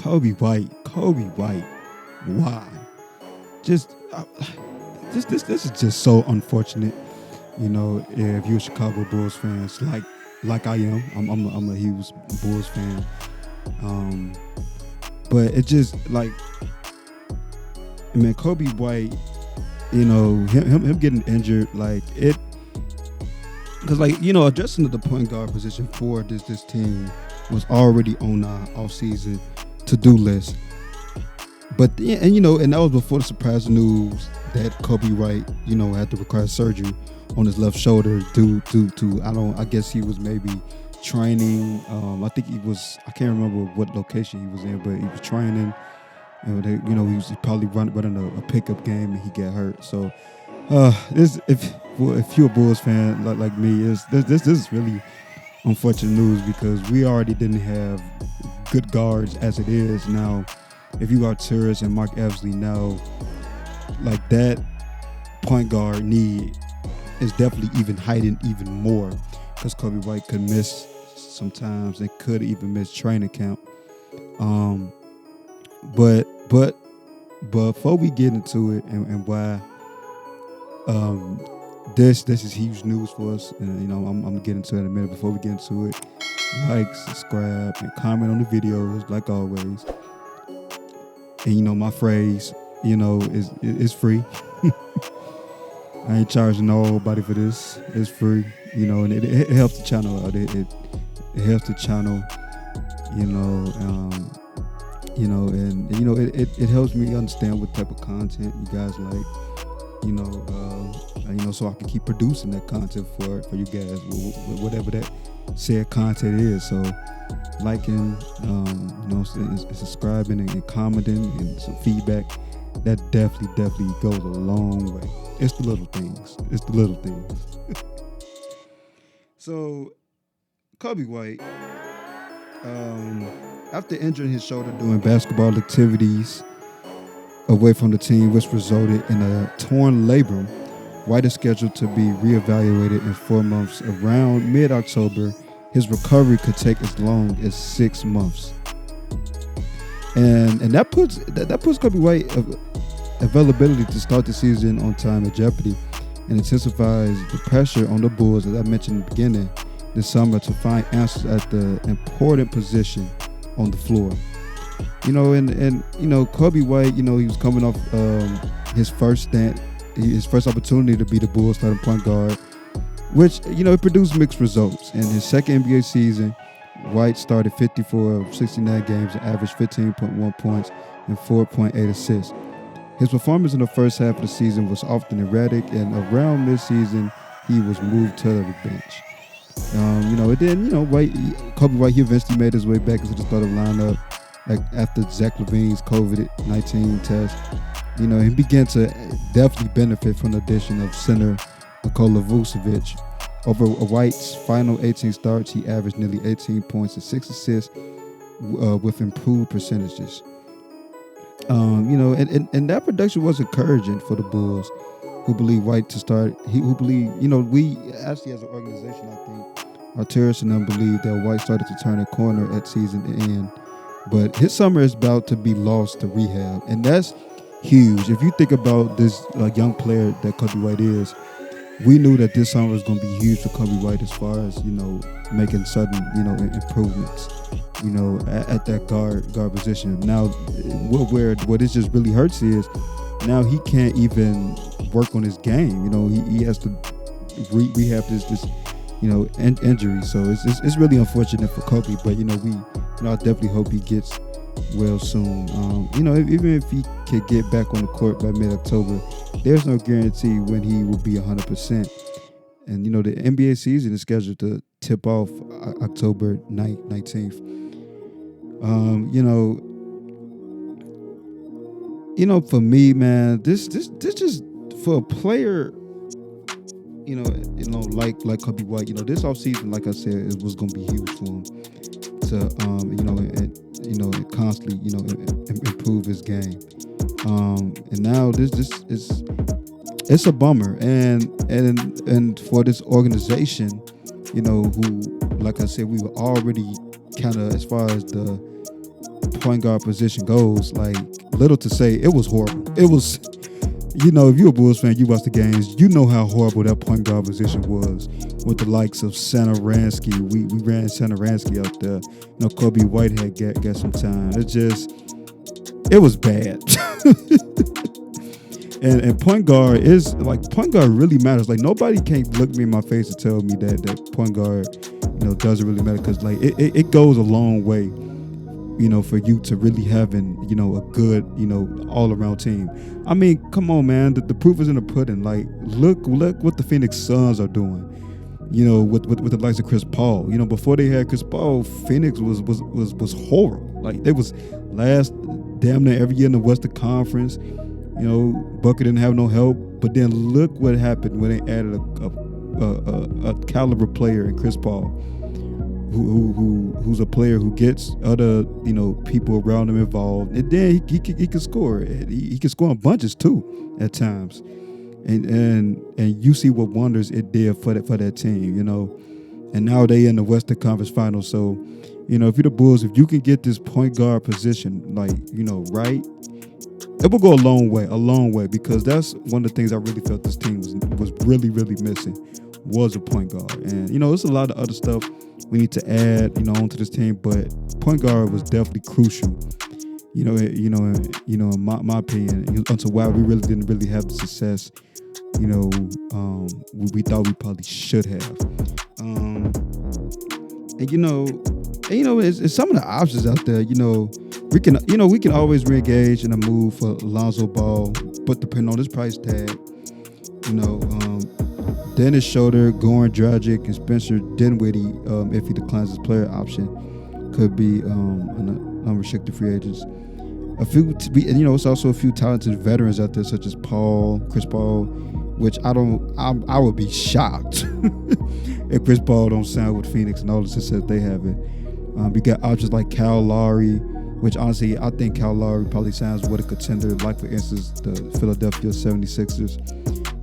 Coby White. Why? Just this is just so unfortunate. You know, if you're a Chicago Bulls fan, like I am, I'm a huge Bulls fan. But it just like, man, Coby White, you know, him getting injured, like it, because like, you know, adjusting to the point guard position for this team was already on our off-season to-do list. But and you know, and that was before the surprise news that Coby White, you know, had to require surgery on his left shoulder due to I guess he was maybe training. I think I can't remember what location he was in, but he was training. You know, he was probably running a pickup game and he got hurt. So if you're a Bulls fan like me, this is really unfortunate news because we already didn't have good guards as it is. Now, if you got Turris and Mark Eversley now, like that point guard need is definitely even heightened even more because Coby White could miss sometimes and could even miss training camp. But before we get into it and why this is huge news for us, and you know, I'm gonna get into it in a minute. Before we get into it, like, subscribe, and comment on the videos like always. And you know, my phrase, you know, is free. I ain't charging nobody for this. It's free, you know, and it helps the channel out. It helps the channel, you know, and you know, it helps me understand what type of content you guys like, you know, so I can keep producing that content for you guys, whatever that said content is. So liking, you know, and subscribing and commenting and some feedback, that definitely goes a long way. It's the little things. So Coby White, after injuring his shoulder doing basketball activities away from the team, which resulted in a torn labrum, White is scheduled to be reevaluated in 4 months. Around mid-October, his recovery could take as long as 6 months. And that puts Coby White availability to start the season on time at jeopardy, and intensifies the pressure on the Bulls, as I mentioned in the beginning, this summer to find answers at the important position on the floor. You know, and you know, Coby White, you know, he was coming off his first opportunity to be the Bulls starting point guard, which, you know, it produced mixed results. In his second NBA season, White started 54 of 69 games and averaged 15.1 points and 4.8 assists. His performance in the first half of the season was often erratic, and around mid-season, he was moved to the bench. You know, and then, you know, Coby White, he eventually made his way back into the starting lineup, like after Zach LaVine's COVID-19 test. You know, he began to definitely benefit from the addition of center Nikola Vucevic. Over White's final 18 starts, he averaged nearly 18 points and 6 assists with improved percentages. You know, and that production was encouraging for the Bulls, who believe White to start. Who believe, you know, we actually as an organization, I think, Arturis and them believe that White started to turn a corner at season end. But his summer is about to be lost to rehab, and that's huge. If you think about this young player that Coby White is, we knew that this summer was going to be huge for Coby White as far as, you know, making sudden, you know, improvements, you know, at that guard position. Now, what this just really hurts is now he can't even work on his game. You know, he has to rehab this you know, injury. So it's really unfortunate for Coby, but you know, I definitely hope he gets well soon. You know, even if he could get back on the court by mid-October, there's no guarantee when he will be 100%. And you know, the NBA season is scheduled to tip off October 19th. You know, for me, man, this just for a player, you know, like Coby White, you know, this offseason, like I said, it was gonna be huge for him to and constantly, you know, improve his game. And now this is, it's a bummer, and for this organization, you know, who, like I said, we were already kind of, as far as the point guard position goes, like, little to say, it was horrible. It was, if you're a Bulls fan, you watch the games, you know how horrible that point guard position was with the likes of Santaransky. We ran Santaransky out there. Coby White had got some time. It was bad. And point guard really matters. Like, nobody can't look me in my face and tell me that point guard, doesn't really matter, because like it goes a long way, for you to really having, a good, all around team. I mean, come on, man. The proof is in the pudding. Like, look what the Phoenix Suns are doing, with the likes of Chris Paul. Before they had Chris Paul, Phoenix was horrible. Like, they was last damn near every year in the Western Conference. Bucket didn't have no help. But then look what happened when they added a caliber player in Chris Paul, who's a player who gets other people around him involved, and then he can score. He can score in bunches too at times, and you see what wonders it did for that team. And now they in the Western Conference Finals. So if you're the Bulls, if you can get this point guard position right, it will go a long way, because that's one of the things I really felt this team was really, really missing, was a point guard. And there's a lot of other stuff we need to add onto this team, but point guard was definitely crucial. In my opinion, until why we really didn't really have the success we thought we probably should have. It's some of the options out there. We can always re-engage in a move for Lonzo Ball, but depending on this price tag, Dennis Schroeder, Goran Dragic, and Spencer Dinwiddie, if he declines his player option, could be an unrestricted free agents. It's also a few talented veterans out there, such as Chris Paul, which I would be shocked if Chris Paul don't sign with Phoenix and all the success they have it. You got options like Kyle Lowry, which honestly, I think Kyle Lowry probably signs with a contender, like for instance, the Philadelphia 76ers.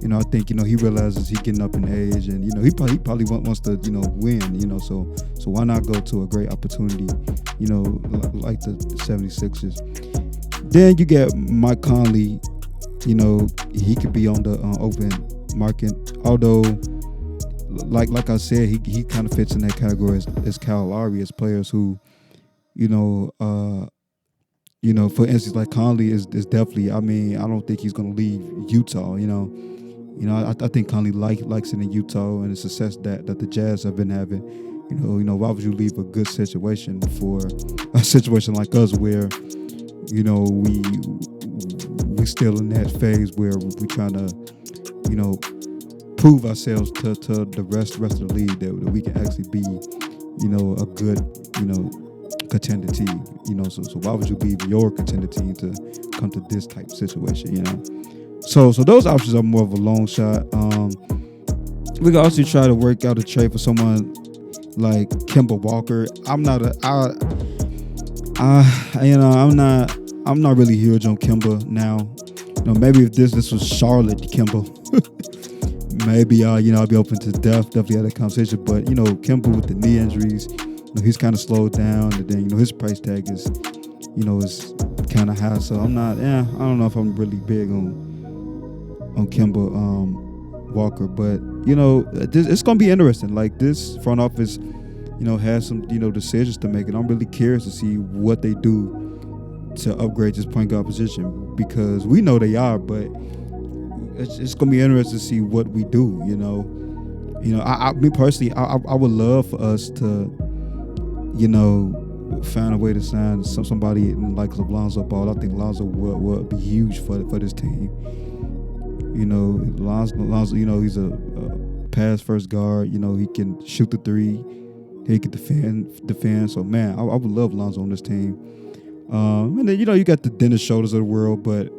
I think, he realizes he's getting up in age, and, he probably wants to, win, so why not go to a great opportunity, like the 76ers. Then you get Mike Conley, he could be on the open market, although, like I said, he kind of fits in that category as Kyle Lowry, as players who, for instance, like Conley is definitely, I don't think he's going to leave Utah, I think Conley likes it in Utah and the success that the Jazz have been having. Why would you leave a good situation for a situation like us where, we still in that phase where we trying to, prove ourselves to the rest of the league that we can actually be, a good, contender team. So why would you leave your contender team to come to this type of situation, So those options are more of a long shot. We can also try to work out a trade for someone like Kemba Walker. I'm not really huge on Kemba now. Maybe if this was Charlotte Kemba, maybe I'll be open to definitely have that conversation. But Kemba with the knee injuries, he's kind of slowed down, and then his price tag is is kind of high. So I'm not. I don't know if I'm really big on Kemba Walker, but it's gonna be interesting. Like, this front office, has some decisions to make, and I'm really curious to see what they do to upgrade this point guard position, because we know they are, but it's gonna be interesting to see what we do. Me personally, I would love for us to find a way to sign somebody like Lonzo Ball. I think Lonzo will be huge for this team. Lonzo, he's a pass first guard. He can shoot the three. He can defend. So, man, I would love Lonzo on this team. And then, you got the Dennis Schroeders of the world, but,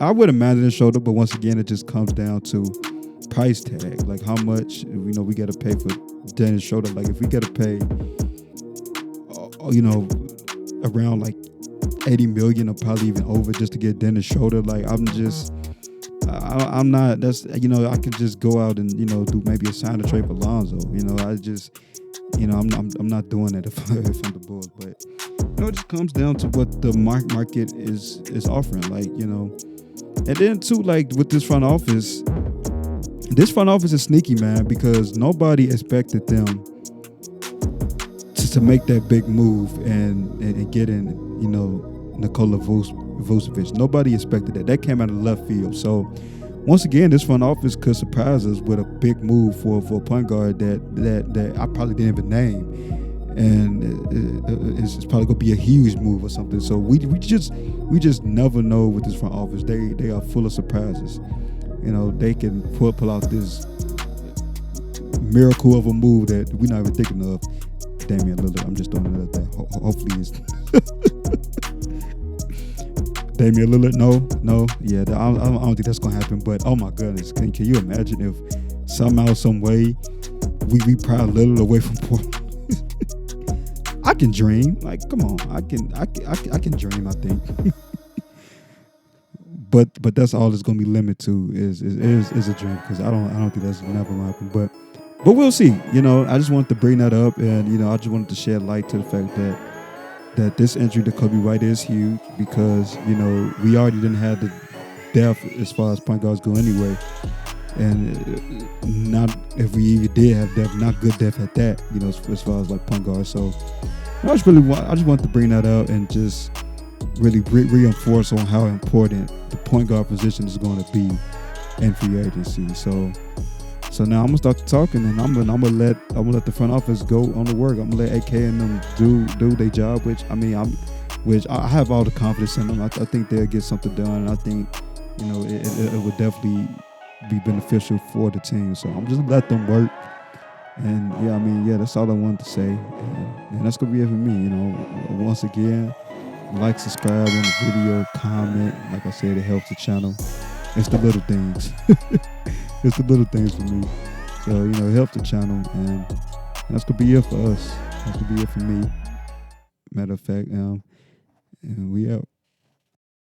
I wouldn't mind Dennis Schroeder, but once again, it just comes down to price tag. Like, how much, we got to pay for Dennis Schroeder. Like, if we got to pay, around like $80 million or probably even over just to get Dennis Schroeder, like, I'm not, that's, I could just go out and, do maybe a sign or trade for Lonzo. I'm not doing that if I'm the Bulls. But, it just comes down to what the market is offering. Like, and then too, like with this front office is sneaky, man, because nobody expected them to make that big move and get in, Nikola Vucevic. Nobody expected that. That came out of left field. So once again, this front office could surprise us with a big move for a point guard that I probably didn't even name, and it's probably gonna be a huge move or something. So we just never know with this front office. They are full of surprises. They can pull out this miracle of a move that we're not even thinking of. Damian Lillard. I'm just throwing it out there. Hopefully it's Damian Lillard. No. Yeah, I don't think that's gonna happen. But oh my goodness, can you imagine if somehow, some way, we pry Lillard away from Portland? I can dream. Like, come on, I can dream. I think. But that's all it's gonna be limited to is a dream, because I don't think that's never gonna happen. But we'll see. I just wanted to bring that up, and I just wanted to shed light to the fact that this injury to Coby White is huge, because we already didn't have the depth as far as point guards go anyway, and not if we even did have depth, not good depth at that. As far as like point guards. So I just wanted to bring that up and just really reinforce on how important the point guard position is going to be in free agency. So now I'm gonna start talking, and I'm gonna let the front office go on the work. I'm gonna let AK and them do their job, which I have all the confidence in them. I think they'll get something done, and I think it would definitely be beneficial for the team. So I'm just gonna let them work, and that's all I wanted to say, and that's gonna be it for me. Once again, like, subscribe on the video, comment. Like I said, it helps the channel. It's the little things. It's the little things for me. So, it helps the channel, and that's gonna be it for us. That's gonna be it for me. Matter of fact, and we out.